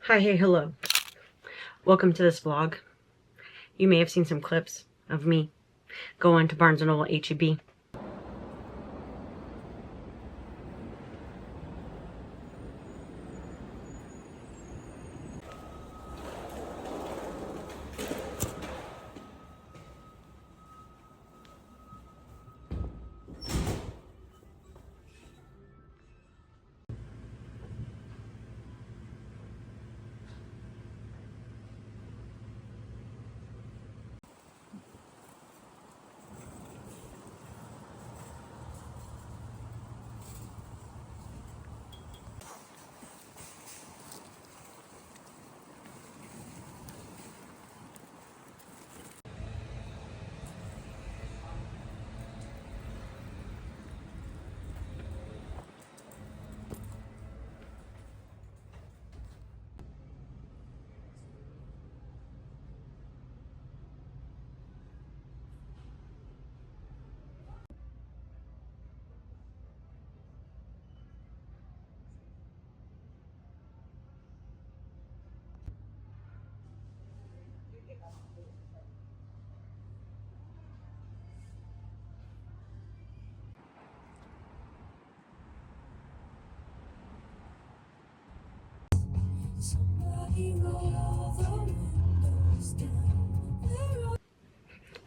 Hi, hey, hello. Welcome to this vlog. You may have seen some clips of me going to Barnes & Noble HEB.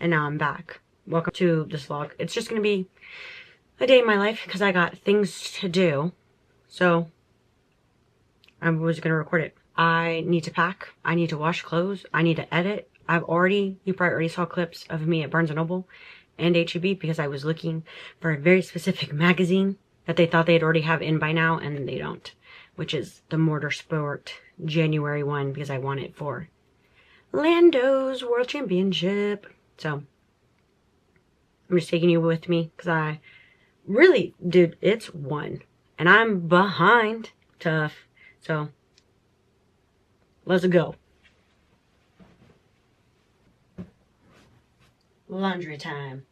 And now I'm back. Welcome to this vlog. It's just gonna be a day in my life because I got things to do. So I was gonna record it. I need to pack. I need to wash clothes. I need to edit. You probably already saw clips of me at Barnes & Noble and HEB because I was looking for a very specific magazine that they thought they'd already have in by now, and they don't, which is the Motorsport January one because I want it for Lando's World Championship. So I'm just taking you with me because I really, dude, it's 1 and I'm behind. Tough. So let's go. Laundry time.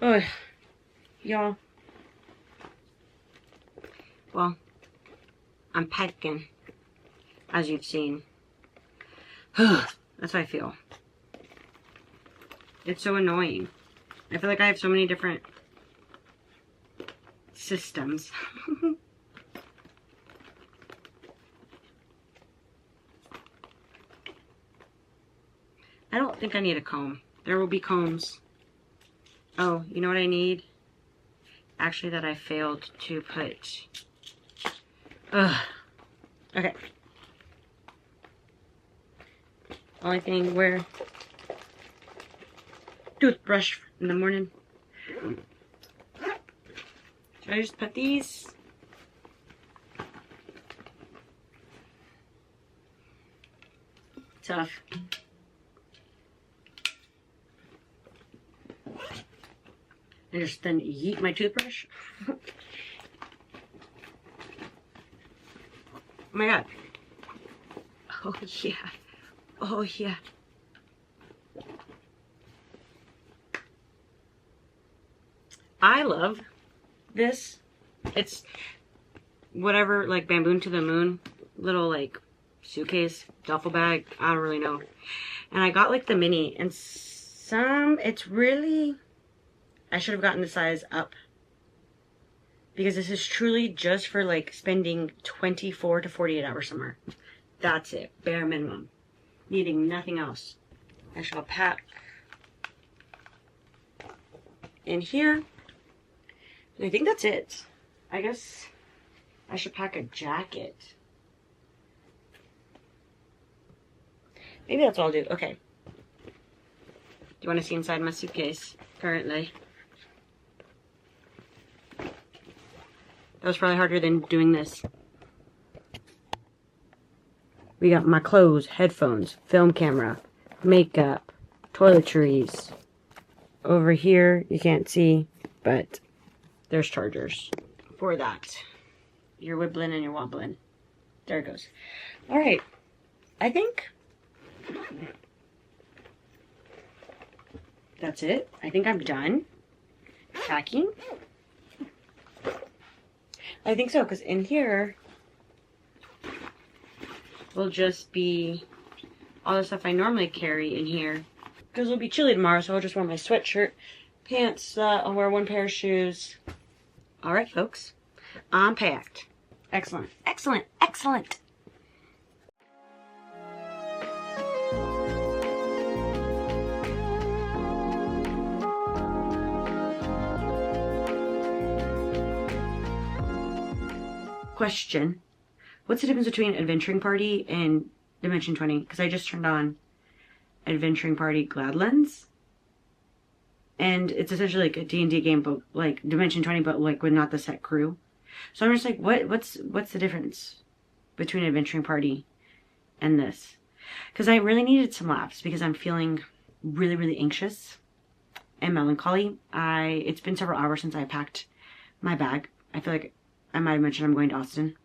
Oh, y'all. Well, I'm packing, as you've seen. That's how I feel. It's so annoying. I feel like I have so many different systems. I don't think I need a comb. There will be combs. Oh, you know what I need? Actually, that I failed to put. Okay. Only thing where toothbrush in the morning. Should I just put these? Tough. And just then yeet my toothbrush. Oh my god. Oh yeah. Oh yeah. I love this. It's whatever, like Bamboo to the Moon little like suitcase, duffel bag. I don't really know. And I got like the mini, and it's really, I should have gotten the size up, because this is truly just for like spending 24 to 48 hours somewhere. That's it, bare minimum. Needing nothing else. I shall pack in here. I think that's it. I guess I should pack a jacket. Maybe that's what I'll do. Okay. Do you want to see inside my suitcase currently? That was probably harder than doing this. We got my clothes, headphones, film camera, makeup, toiletries. Over here, you can't see, but there's chargers for that. You're wibbling and you're wobbling. There it goes. All right. I think that's it. I think I'm done packing. I think so, because in here will just be all the stuff I normally carry in here. Because it'll be chilly tomorrow, so I'll just wear my sweatshirt, pants, I'll wear one pair of shoes. All right, folks, I'm packed. Excellent, excellent, excellent. Question. What's the difference between Adventuring Party and Dimension 20? Because I just turned on Adventuring Party Gladlands. And it's essentially like a D&D game, but like Dimension 20, but like with not the set crew. So I'm just like, what's the difference between Adventuring Party and this? Because I really needed some laughs, because I'm feeling really, really anxious and melancholy. It's been several hours since I packed my bag. I feel like I might have mentioned I'm going to Austin.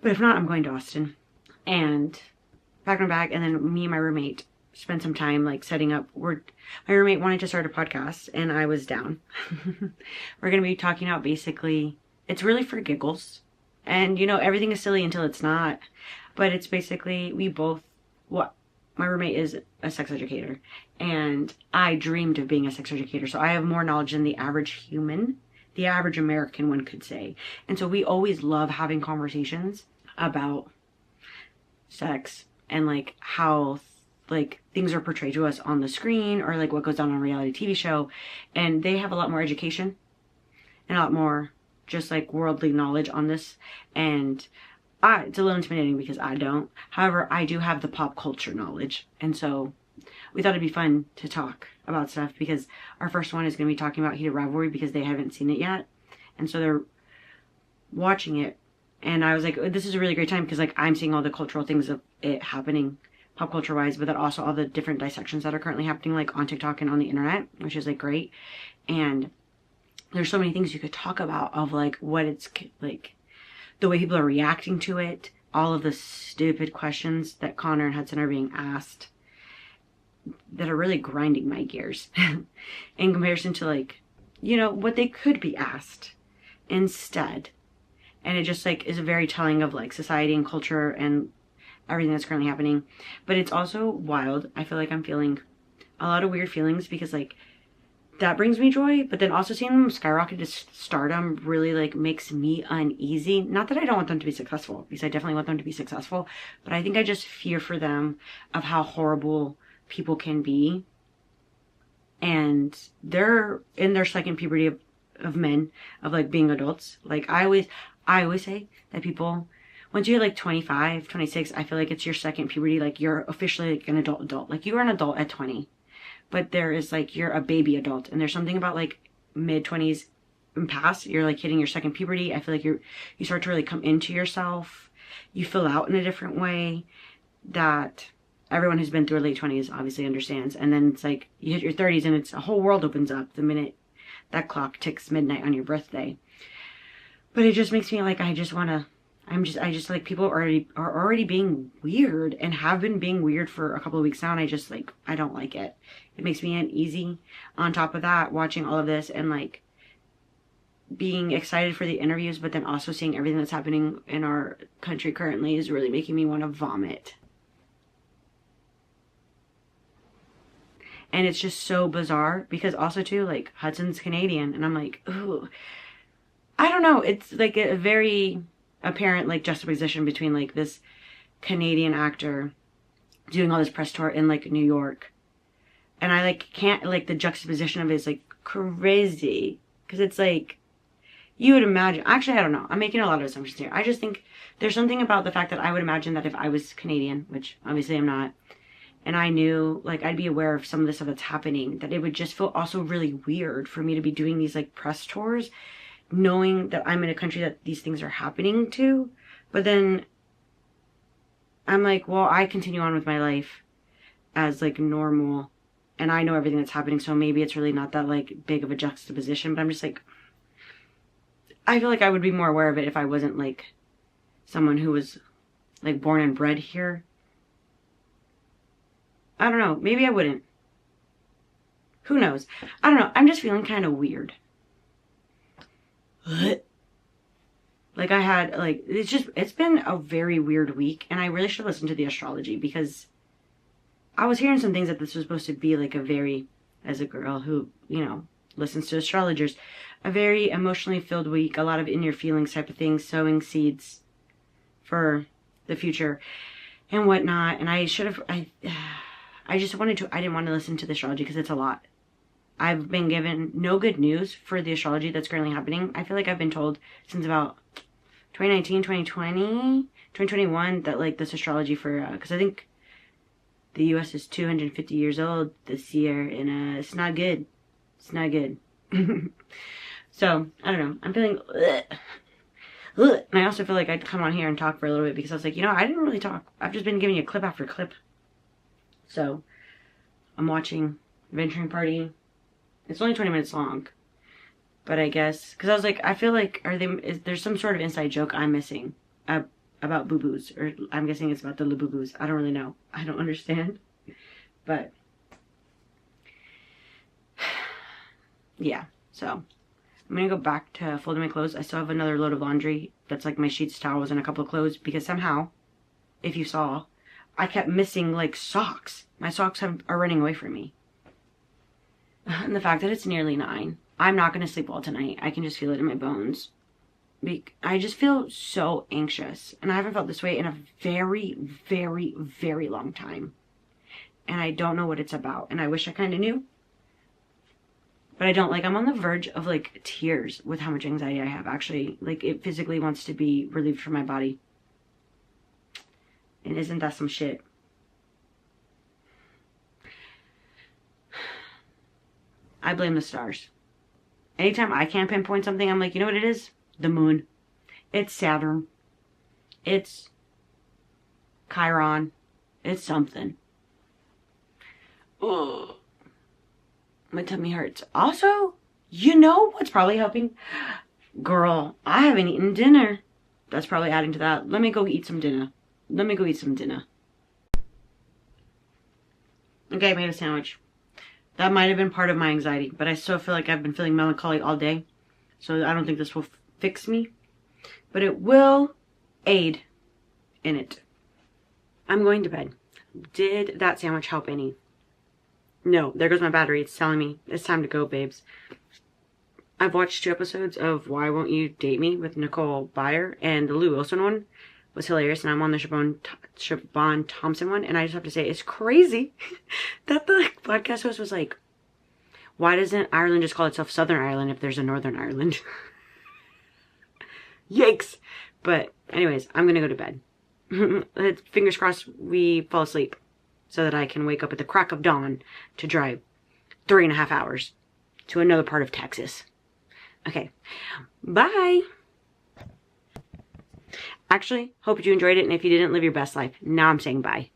But if not, I'm going to Austin. And packed my bag, and then me and my roommate spent some time like setting up. My roommate wanted to start a podcast, and I was down. We're going to be talking about basically, it's really for giggles. And you know, everything is silly until it's not. But it's basically, my roommate is a sex educator, and I dreamed of being a sex educator. So I have more knowledge than the average human, the average American, one could say. And so we always love having conversations about sex and like how like things are portrayed to us on the screen, or like what goes on a reality TV show. And they have a lot more education and a lot more just like worldly knowledge on this. And it's a little intimidating because I don't. However, I do have the pop culture knowledge. And so we thought it'd be fun to talk about stuff, because our first one is going to be talking about Heated Rivalry, because they haven't seen it yet. And so they're watching it. And I was like, this is a really great time, because like I'm seeing all the cultural things of it happening pop culture wise, but then also all the different dissections that are currently happening like on TikTok and on the internet, which is like great. And there's so many things you could talk about of like what it's like, the way people are reacting to it, all of the stupid questions that Connor and Hudson are being asked that are really grinding my gears in comparison to like, you know, what they could be asked instead. And it just like is very telling of like society and culture and everything that's currently happening. But it's also wild. I feel like I'm feeling a lot of weird feelings, because like that brings me joy, but then also seeing them skyrocket to stardom really like makes me uneasy. Not that I don't want them to be successful, because I definitely want them to be successful, but I think I just fear for them of how horrible people can be. And they're in their second puberty of men, of like being adults. Like I always say that people, once you're like 25, 26, I feel like it's your second puberty. Like you're officially like an adult. Like you are an adult at 20. But there is like, you're a baby adult. And there's something about like mid-20s and past, you're like hitting your second puberty. I feel like you start to really come into yourself. You fill out in a different way that everyone who's been through late 20s obviously understands. And then it's like you hit your 30s and it's a whole world opens up the minute that clock ticks midnight on your birthday. But it just makes me like, I I just like, people are already being weird and have been being weird for a couple of weeks now. And I just like, I don't like it. It makes me uneasy. On top of that, watching all of this and like being excited for the interviews, but then also seeing everything that's happening in our country currently is really making me want to vomit. And it's just so bizarre because also too, like, Hudson's Canadian. And I'm like, ooh, I don't know. It's like a very apparent like juxtaposition between like this Canadian actor doing all this press tour in like New York, and I like can't, like, the juxtaposition of it is like crazy because it's like, you would imagine, actually I don't know, I'm making a lot of assumptions here. I just think there's something about the fact that I would imagine that if I was Canadian, which obviously I'm not, and I knew, like, I'd be aware of some of the stuff that's happening, that it would just feel also really weird for me to be doing these like press tours knowing that I'm in a country that these things are happening to. But then I'm like, well, I continue on with my life as like normal and I know everything that's happening, so maybe it's really not that like big of a juxtaposition. But I'm just like, I feel like I would be more aware of it if I wasn't like someone who was like born and bred here. I don't know, maybe I wouldn't, who knows. I don't know, I'm just feeling kind of weird. Like, I had, like, it's been a very weird week, and I really should listen to the astrology, because I was hearing some things that this was supposed to be, like, a very, as a girl who, you know, listens to astrologers, a very emotionally filled week, a lot of in your feelings type of things, sowing seeds for the future and whatnot. And I should have, I just wanted to, I didn't want to listen to the astrology because it's a lot. I've been given no good news for the astrology that's currently happening. I feel like I've been told since about 2019, 2020, 2021 that like this astrology for, because I think the US is 250 years old this year, and it's not good. It's not good. So, I don't know. I'm feeling, and I also feel like I'd come on here and talk for a little bit because I was like, you know, I didn't really talk. I've just been giving you clip after clip. So, I'm watching Venturing Party. It's only 20 minutes long, but I guess, because I was like, I feel like, is there some sort of inside joke I'm missing about boo-boos, or I'm guessing it's about the boo-boos. I don't really know. I don't understand, but yeah, so I'm gonna go back to folding my clothes. I still have another load of laundry that's like my sheets, towels, and a couple of clothes, because somehow, if you saw, I kept missing like socks. My socks are running away from me. And the fact that it's nearly 9, I'm not going to sleep well tonight. I can just feel it in my bones. I just feel so anxious. And I haven't felt this way in a very, very, very long time. And I don't know what it's about. And I wish I kind of knew. But I don't. Like, I'm on the verge of, like, tears with how much anxiety I have. Actually, like, it physically wants to be relieved from my body. And isn't that some shit? I blame the stars. Anytime I can't pinpoint something, I'm like, you know what it is? The moon. It's Saturn. It's Chiron. It's something. Ugh. My tummy hurts. Also, you know what's probably helping? Girl, I haven't eaten dinner. That's probably adding to that. Let me go eat some dinner. Let me go eat some dinner. Okay, I made a sandwich. That might have been part of my anxiety, but I still feel like I've been feeling melancholy all day. So I don't think this will fix me. But it will aid in it. I'm going to bed. Did that sandwich help any? No, there goes my battery. It's telling me it's time to go, babes. I've watched 2 episodes of Why Won't You Date Me with Nicole Byer, and the Lou Wilson one was hilarious, and I'm on the Siobhan Thompson one, and I just have to say, it's crazy that the podcast host was like, why doesn't Ireland just call itself Southern Ireland if there's a Northern Ireland? Yikes. But anyways, I'm gonna go to bed. Fingers crossed we fall asleep so that I can wake up at the crack of dawn to drive 3.5 hours to another part of Texas. Okay, bye. Actually, hope you enjoyed it, and if you didn't, live your best life. Now I'm saying bye.